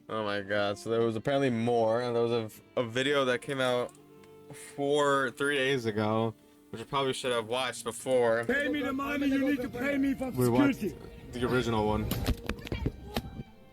Oh my god, so there was apparently more, and there was a video that came out 3 days ago, which I probably should have watched before. Pay me the money you need to pay me for We watched security. the original one.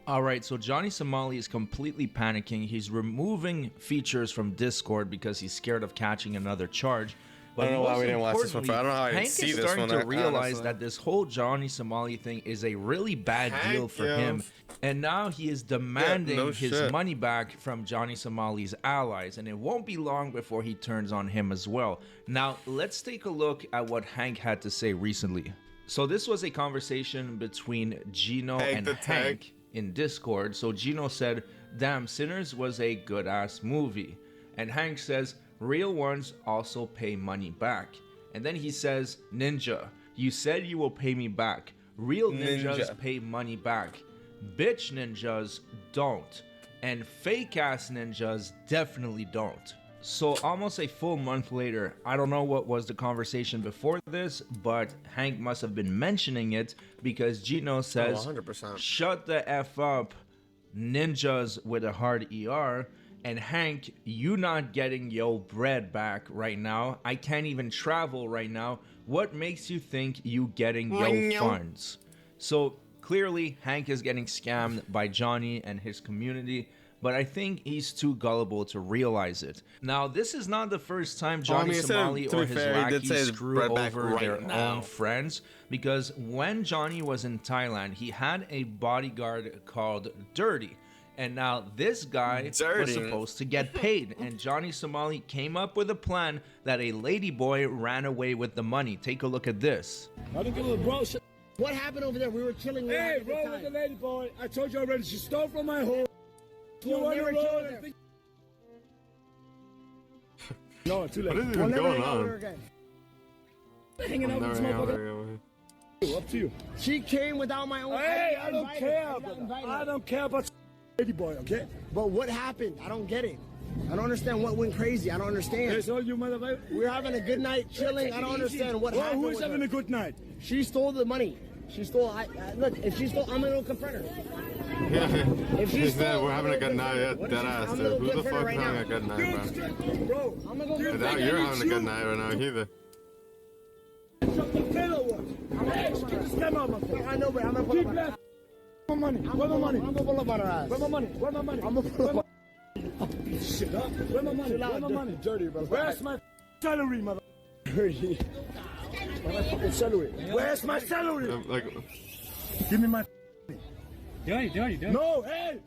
Alright, so Johnny Somali is completely panicking. He's removing features from Discord because he's scared of catching another charge. But I don't know why most we didn't watch this one. importantly, I don't know how I didn't Hank see is this starting one, to realize honestly. that this whole Johnny Somali thing is a really bad deal for him. And now he is demanding his shit. money back from Johnny Somali's allies. And it won't be long before he turns on him as well. Now, let's take a look at what Hank had to say recently. So this was a conversation between Gino and Hank in Discord. So Gino said, "Damn, Sinners was a good ass movie." And Hank says, "Real ones also pay money back." And then he says, "Ninja, you said you will pay me back. Real ninjas pay money back. Bitch ninjas don't. And fake ass ninjas definitely don't." So almost a full month later, I don't know what was the conversation before this, but Hank must have been mentioning it because Gino says, 100%. "Shut the F up, ninjas with a hard ER." And Hank, you not getting your bread back right now. I can't even travel right now. What makes you think you getting your funds? So clearly Hank is getting scammed by Johnny and his community, but I think he's too gullible to realize it. Now, this is not the first time Johnny Somali or his lackeys screw over their own friends, because when Johnny was in Thailand, he had a bodyguard called Dirty. And now this guy was supposed to get paid, and Johnny Somali came up with a plan that a ladyboy ran away with the money. Take a look at this. I don't give a bro. What happened over there? We were chilling. Hey, bro, with the lady boy. I told you already. She stole from my home. You We'll want to never roll kill and her. think- No, too late. What is We'll even never going hang out with her on? again. Hanging out with this motherfucker. Up to you. She came without my own. Hey, I don't invited care. her. I got invited. I don't care about lady boy, okay? But what happened? I don't get it. I don't understand what went crazy. I don't understand. It's all you motherfucker. We're having a good night chilling. I don't understand what Well, happened. who is with having her. a good night? She stole the money. She stole. Look, if she stole, I'm gonna go confront her. If she He stole, said we're I'm having a gonna good go night. confront her. Dead ass, I'm dude. gonna Who go the confront her fuck right having now. a good night, bro? Bro, I'm gonna go. Now you're having a good night right now, either. Shut the pillow up. Hey, get this camera on my face. I know, but I'm gonna pull Keep up. left. Where my money? Where my money? I'm gonna pull up on her ass. Where my money? Where my money? I'm gonna pull up. Shit up. Where my money? Where my money? Dirty, bro. Where's my salary, mother? Dirty. My fucking salary. Where's my salary? Like, Give me my. Dirty. No, hey,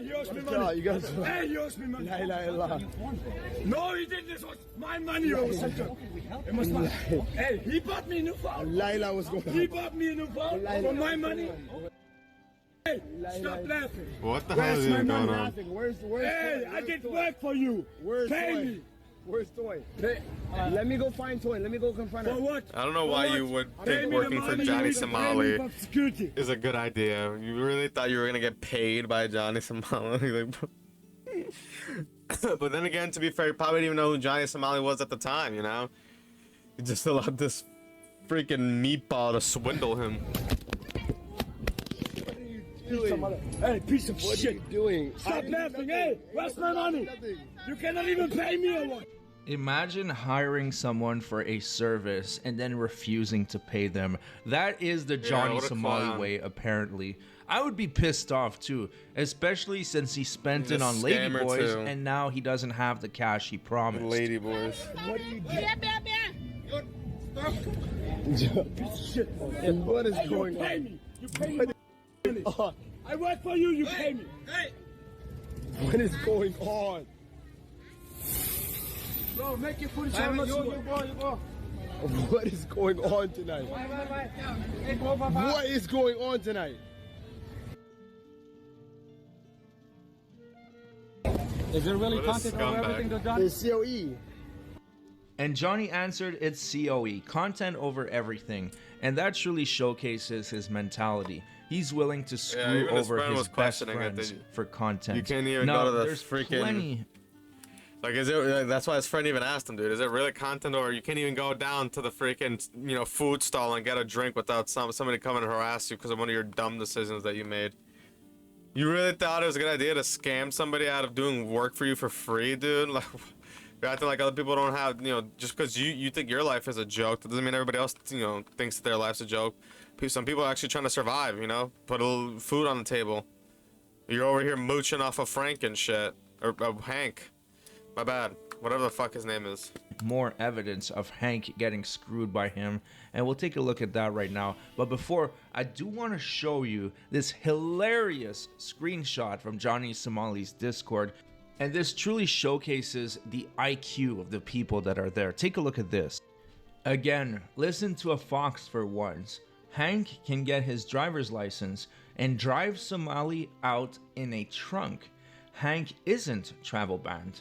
he owes me money. You guys. Hey, he owes me money. La ilaha illallah. No, he didn't. This was my money. It was my. Hey, he bought me a new phone. Laila was going He bought me a new phone for my money. Hey, stop laughing. what the hell Where's is my even money? going on? laughing. Where's Hey, I did work for you. Where's Pay Toy? me. Where's Toy? Pay. Let me go find Toy. Let me go confront her. For what? I don't know For why what? you would Pay think me the working for money you Johnny need to pay me Somali for security. is a good idea. You really thought you were gonna get paid by Johnny Somali? Like, but then again, to be fair, you probably didn't even know who Johnny Somali was at the time, you know? You just allowed this freaking meatball to swindle him. Hey, piece of What are shit. you doing? Stop laughing. Hey, where's my money? You cannot even pay me or what? Imagine hiring someone for a service and then refusing to pay them. That is the Johnny what a Somali clown. way, apparently. I would be pissed off too, especially since he spent it He's a on scammer, ladyboys too. and now he doesn't have the cash he promised. Lady boys. What are you doing? Shit. What is going Pay on? me. You pay me my money. I work for you. You pay me. What is going on? Bro, make your footage how much you want. What is going on tonight? What is going on tonight? Is there really What a content over scumbag. everything that's done? It's COE. And Johnny answered, it's COE, content over everything. And that truly showcases his mentality. He's willing to screw even his over friend his was best questioning it, friends that for content. you can't even now, go to the there's freaking- plenty. Like, is it? Like, that's why his friend even asked him, dude. Is it really content, or you can't even go down to the freaking, food stall and get a drink without somebody coming and harass you because of one of your dumb decisions that you made? You really thought it was a good idea to scam somebody out of doing work for you for free, dude? Like, you're acting like other people don't have, just because you think your life is a joke, that doesn't mean everybody else, thinks that their life's a joke. Some people are actually trying to survive, put a little food on the table. You're over here mooching off of Frank and shit. Or Hank. My bad. Whatever the fuck his name is. More evidence of Hank getting screwed by him, and we'll take a look at that right now. But before, I do want to show you this hilarious screenshot from Johnny Somali's Discord, and this truly showcases the IQ of the people that are there. Take a look at this. Again, listen to a fox for once. Hank can get his driver's license and drive Somali out in a trunk. Hank isn't travel banned.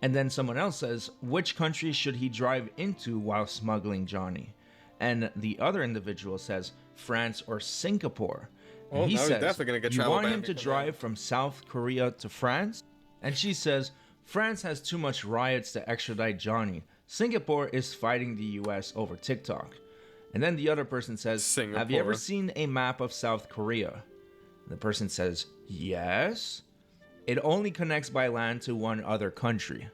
And then someone else says, which country should he drive into while smuggling Johnny? And the other individual says, France or Singapore. And he says, definitely gonna get you travel want him banned to because drive from South Korea to France? And she says, France has too much riots to extradite Johnny. Singapore is fighting the US over TikTok. And then the other person says, have you ever seen a map of South Korea? The person says, yes. It only connects by land to one other country.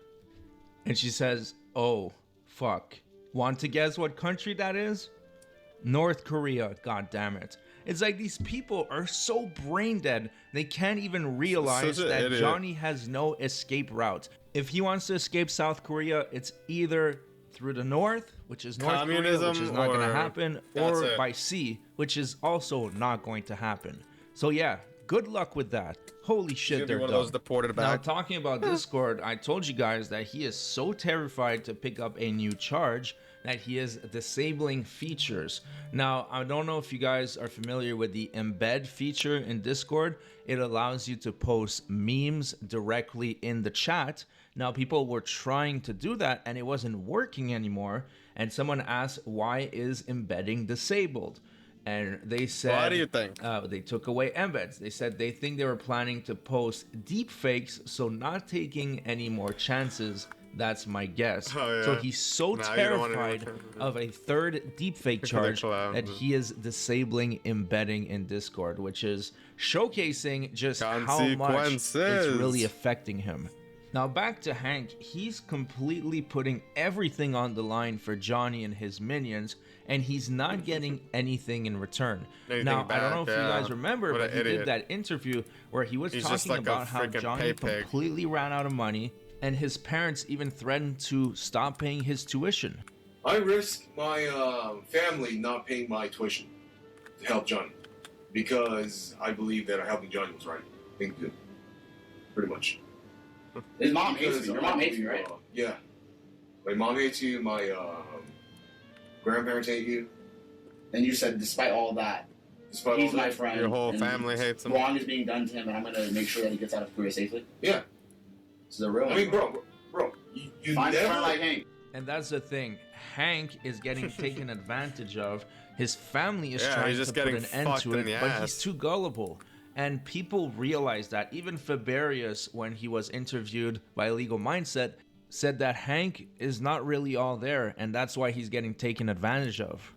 And she says, oh, fuck. Want to guess what country that is? North Korea, god damn it. It's like these people are so brain dead, they can't even realize that Johnny has no escape route. If he wants to escape South Korea, it's either through the north, which is North Korea, which is not going to happen, or by sea, which is also not going to happen. So yeah, good luck with that. Holy shit, they're one of those deported back. Now, talking about Discord, I told you guys that he is so terrified to pick up a new charge that he is disabling features. Now, I don't know if you guys are familiar with the embed feature in Discord. It allows you to post memes directly in the chat. Now, people were trying to do that and it wasn't working anymore. And someone asked, why is embedding disabled? And they said, why do you think? They took away embeds. They said they think they were planning to post deep fakes, so not taking any more chances. That's my guess. Oh, yeah. So he's so terrified of a third deepfake charge that he is disabling embedding in Discord, which is showcasing just how much it's really affecting him. Now back to Hank, he's completely putting everything on the line for Johnny and his minions, and he's not getting anything in return. Now, I don't know if you guys remember, but he did that interview where he was talking about how Johnny completely ran out of money, and his parents even threatened to stop paying his tuition. I risk my family not paying my tuition to help Johnny because I believe that helping Johnny was right. Thank you. Pretty much. His mom hates you. Your mom hates you, right? Yeah. My mom hates you. My grandparents hate you. And you said, despite all that, he's my friend. Your whole family hates him. Wrong is being done to him, and I'm going to make sure that he gets out of Korea safely. Yeah. This is a real. I mean, bro, you find never a friend like Hank. And that's the thing. Hank is getting taken advantage of. His family is trying to put an end to it, but he's too gullible. And people realize that. Even Faberius, when he was interviewed by Legal Mindset, said that Hank is not really all there, and that's why he's getting taken advantage of.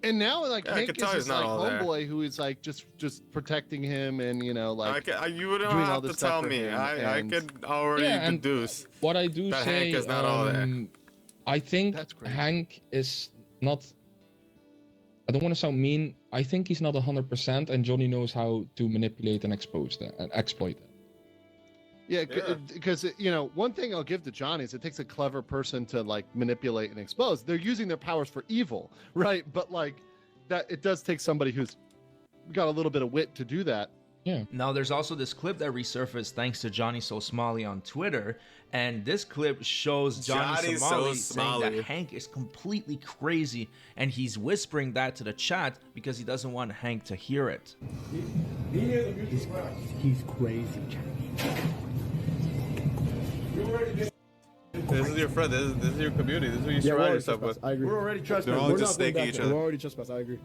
And now, like, Hank is this, like, homeboy who is, like, just protecting him and, you know, like, you wouldn't have to tell me. I could already deduce what I do that say, Hank is not all there. I think Hank is not... I don't want to sound mean. I think he's not 100%, and Johnny knows how to manipulate and expose that and exploit that. Yeah, because you know, one thing I'll give to Johnny is it takes a clever person to like manipulate and expose. They're using their powers for evil, right? But like that, it does take somebody who's got a little bit of wit to do that. Yeah. Now, there's also this clip that resurfaced thanks to Johnny So Somali on Twitter, and this clip shows Johnny Somali saying that Hank is completely crazy, and he's whispering that to the chat because he doesn't want Hank to hear it. He's crazy, This is your friend. This is your community. This is who you surround yourself with. I agree. We're already trespassing. They're all just snaking each other. We're already trespassing. I agree.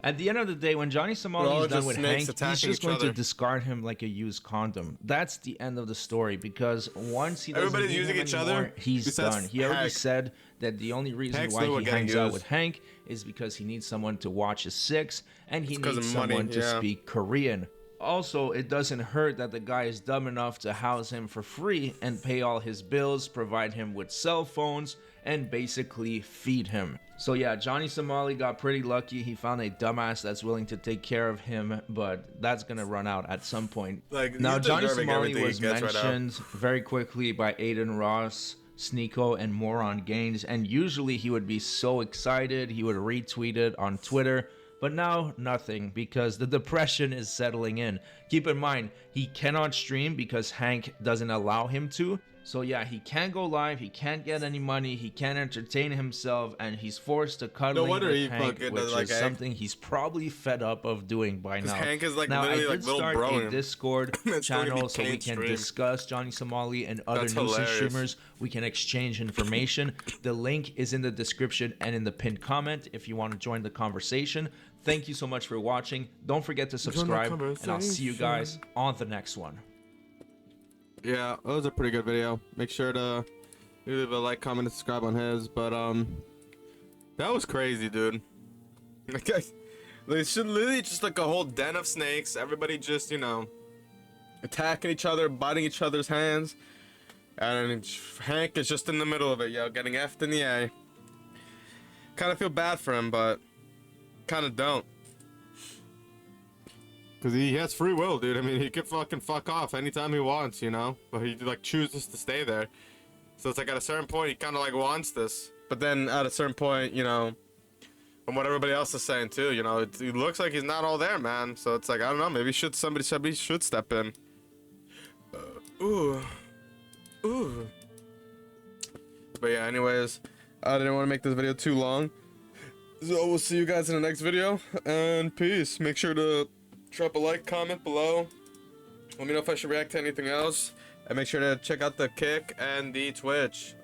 At the end of the day, when Johnny Somali is done with Hank, he's just going to discard him like a used condom. That's the end of the story, because once he doesn't need him anymore, he's done. He already said that the only reason why he hangs out with Hank is because he needs someone to watch his six, and he needs someone to speak Korean. Also, it doesn't hurt that the guy is dumb enough to house him for free and pay all his bills, provide him with cell phones, and basically feed him. So yeah, Johnny Somali got pretty lucky. He found a dumbass that's willing to take care of him, but that's gonna run out at some point. Like, Now, he's Johnny deserving Somali everything he was gets right now. mentioned very quickly by Aiden Ross, Sneeko, and Moron Gaines, and usually he would be so excited, he would retweet it on Twitter, but now nothing, because the depression is settling in. Keep in mind, he cannot stream because Hank doesn't allow him to. So yeah, he can't go live, he can't get any money, he can't entertain himself, and he's forced to cuddle wonder with he Hank, fucking which does like is Hank. something he's probably fed up of doing by now. Hank is like Now, I literally did like little start bro. a Discord That's the reason channel he so we can't can stream. discuss Johnny Somali and other That's nuisance hilarious. streamers. We can exchange information. The link is in the description and in the pinned comment if you want to join the conversation. Thank you so much for watching. Don't forget to subscribe, and I'll see you guys on the next one. Yeah, that was a pretty good video. Make sure to leave a like, comment, and subscribe on his. But that was crazy, dude. Okay, they should literally just like a whole den of snakes. Everybody just, you know, attacking each other, biting each other's hands, and Hank is just in the middle of it, yo, getting effed in the A. Kind of feel bad for him, but kind of don't. Cause he has free will, dude. I mean, he could fucking fuck off anytime he wants, you know. But he like chooses to stay there. So it's like at a certain point, he kind of like wants this. But then at a certain point, you know, from what everybody else is saying too, you know, it looks like he's not all there, man. So it's like, I don't know, maybe somebody should step in. Ooh. But yeah, anyways, I didn't want to make this video too long. So we'll see you guys in the next video, and peace. Make sure to drop a like, comment below. Let me know if I should react to anything else. And make sure to check out the Kick and the Twitch.